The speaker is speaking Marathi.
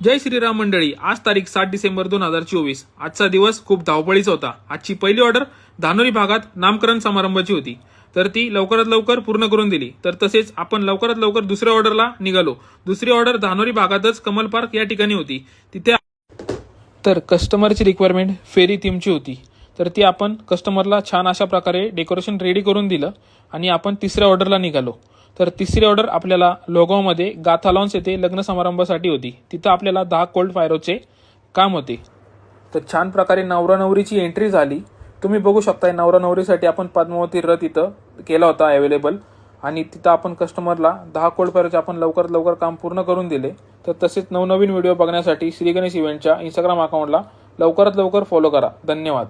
जय श्रीराम मंडळी. आज तारीख 7 डिसेंबर 2024. आजचा दिवस खूप धावपळीचा होता. आजची पहिली ऑर्डर धानोरी भागात नामकरण समारंभाची होती, तर ती लवकरात लवकर पूर्ण करून दिली. तर तसेच आपण लवकरात लवकर दुसऱ्या ऑर्डरला निघालो. दुसरी ऑर्डर धानोरी भागातच कमल पार्क या ठिकाणी होती. तिथे तर कस्टमरची रिक्वायरमेंट फेरी थीमची होती, तर ती आपण कस्टमरला छान अशा प्रकारे डेकोरेशन रेडी करून दिलं आणि आपण तिसऱ्या ऑर्डरला निघालो. तर तिसरी ऑर्डर आपल्याला लोगावमध्ये गाथा लॉन्स येथे लग्न समारंभासाठी होती. तिथं आपल्याला 10 कोल्ड फायरोचे काम होते. तर छान प्रकारे नवरा नवरीची एंट्री झाली. तुम्ही बघू शकताय नवरा नवरीसाठी आपण पद्मावती रथ इथं केला होता अवेलेबल, आणि तिथं आपण कस्टमरला 10 कोल्ड फायरोचे आपण लवकरात लवकर काम पूर्ण करून दिले. तर तसेच नवनवीन व्हिडिओ बघण्यासाठी श्री गणेश इव्हेंटच्या इंस्टाग्राम अकाउंटला लवकरात लवकर फॉलो करा. धन्यवाद.